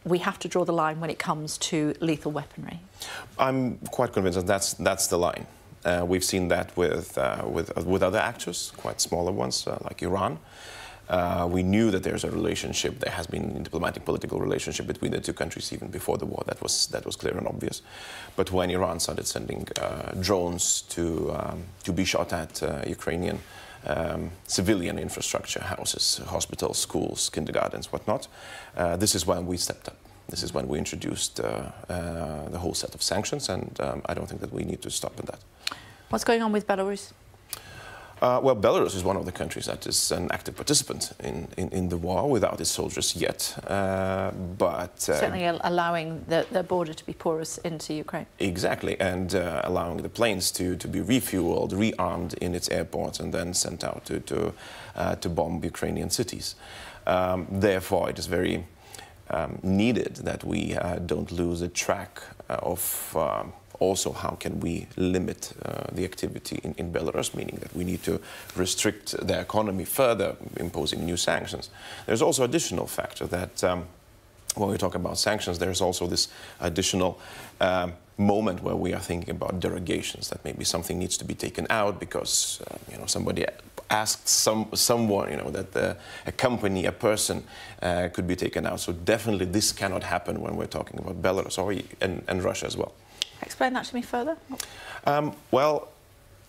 we have to draw the line when it comes to lethal weaponry? I'm quite convinced that that's the line. We've seen that with other actors, quite smaller ones, like Iran. We knew that there's a relationship. There has been a diplomatic, political relationship between the two countries even before the war. That was clear and obvious. But when Iran started sending drones to be shot at Ukrainian civilian infrastructure, houses, hospitals, schools, kindergartens, whatnot, this is when we stepped up. This is when we introduced the whole set of sanctions, and I don't think that we need to stop at that. What's going on with Belarus? Well, Belarus is one of the countries that is an active participant in the war without its soldiers yet, but... certainly allowing the border to be porous into Ukraine. Exactly, and allowing the planes to be refueled, rearmed in its airports and then sent out to bomb Ukrainian cities. Therefore, it is very needed that we don't lose a track of also how can we limit the activity in Belarus, meaning that we need to restrict their economy further, imposing new sanctions. There's also additional factor that when we talk about sanctions, there's also this additional moment where we are thinking about derogations, that maybe something needs to be taken out because somebody asked someone, that a company, a person could be taken out. So definitely this cannot happen when we're talking about Belarus and Russia as well. Explain that to me further. Well,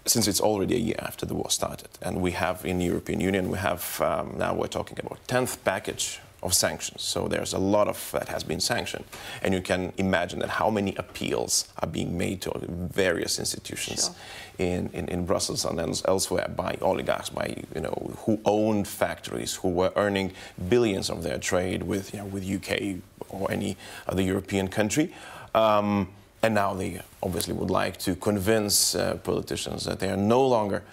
since it's already a year after the war started, and we have in the European Union, we have now we're talking about 10th package of sanctions. So there's a lot of that has been sanctioned, and you can imagine that how many appeals are being made to various institutions in Brussels and elsewhere by oligarchs, by who owned factories, who were earning billions of their trade with UK or any other European country. And now they obviously would like to convince politicians that they are no longer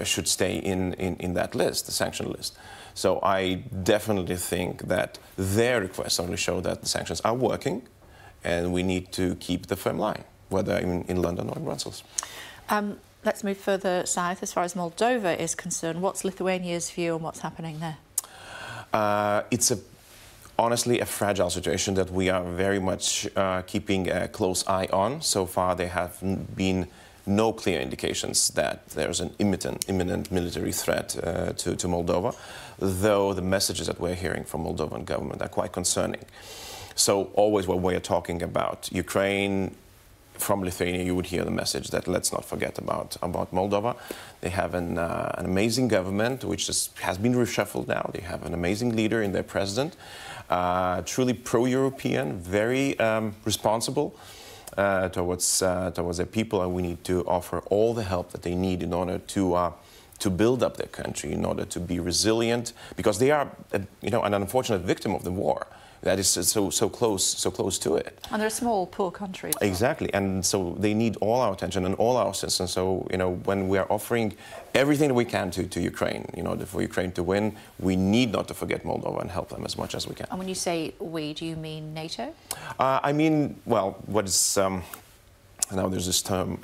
should stay in that list, the sanction list. So I definitely think that their requests only show that the sanctions are working, and we need to keep the firm line, whether in London or in Brussels. Let's move further south. As far as Moldova is concerned, what's Lithuania's view on what's happening there? It's honestly a fragile situation that we are very much keeping a close eye on. So far, there have been no clear indications that there's an imminent military threat to Moldova, though the messages that we're hearing from Moldovan government are quite concerning. So always when we're talking about Ukraine, from Lithuania, you would hear the message that let's not forget about Moldova. They have an amazing government, which has been reshuffled now. They have an amazing leader in their president, truly pro-European, very responsible towards their people, and we need to offer all the help that they need in order to build up their country, in order to be resilient, because they are, an unfortunate victim of the war. That is so close to it. And they're a small, poor country. Exactly, and so they need all our attention and all our assistance. So, when we are offering everything that we can to Ukraine, in order for Ukraine to win, we need not to forget Moldova and help them as much as we can. And when you say we, do you mean NATO? I mean, well, what is, now there's this term,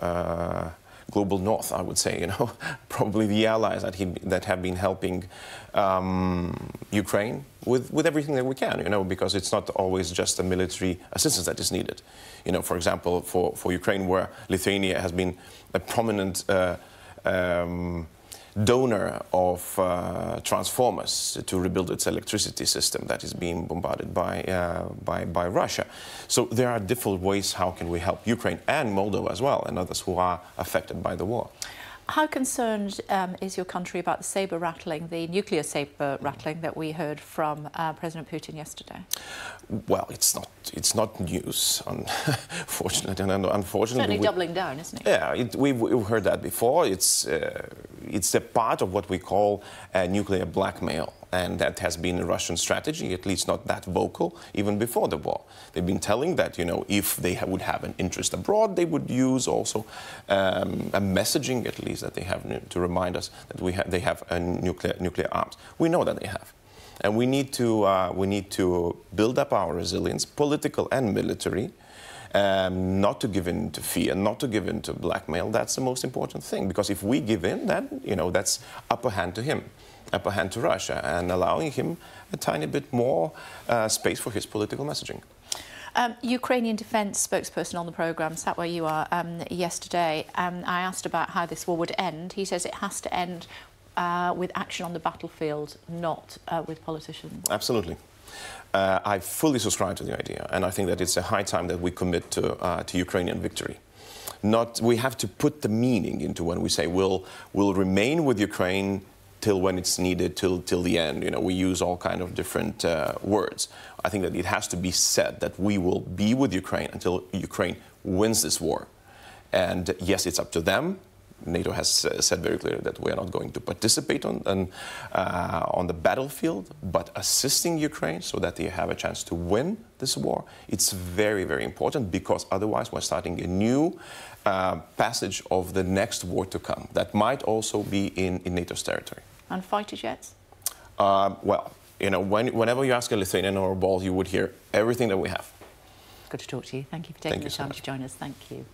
Global North, I would say, probably the allies that have been helping Ukraine with everything that we can, because it's not always just a military assistance that is needed. For example, for Ukraine, where Lithuania has been a prominent donor of transformers to rebuild its electricity system that is being bombarded by Russia. So there are different ways how can we help Ukraine and Moldova as well, and others who are affected by the war. How concerned is your country about the saber rattling, the nuclear saber rattling that we heard from President Putin yesterday? Well, it's not news, unfortunately, and unfortunately. Certainly doubling down, isn't it? Yeah, we've heard that before. It's a part of what we call nuclear blackmail, and that has been a Russian strategy, at least not that vocal, even before the war. They've been telling that, if they would have an interest abroad, they would use also a messaging, at least, that they have to remind us that they have nuclear arms. We know that they have. And we need to build up our resilience, political and military, not to give in to fear, not to give in to blackmail. That's the most important thing, because if we give in, then that's upper hand to him. upper hand to Russia and allowing him a tiny bit more space for his political messaging. Ukrainian defence spokesperson on the programme sat where you are yesterday. I asked about how this war would end. He says it has to end with action on the battlefield, not with politicians. Absolutely. I fully subscribe to the idea, and I think that it's a high time that we commit to Ukrainian victory. We have to put the meaning into when we say we'll remain with Ukraine till when it's needed, till the end. You know, we use all kind of different words. I think that it has to be said that we will be with Ukraine until Ukraine wins this war. And yes, it's up to them. NATO has said very clearly that we are not going to participate on the battlefield, but assisting Ukraine so that they have a chance to win this war. It's very, very important, because otherwise we're starting a new passage of the next war to come that might also be in NATO's territory. And fighter jets? Well, you know, whenever you ask a Lithuanian or a Balt, you would hear everything that we have. Good to talk to you. Thank you for taking the time to join us. Thank you.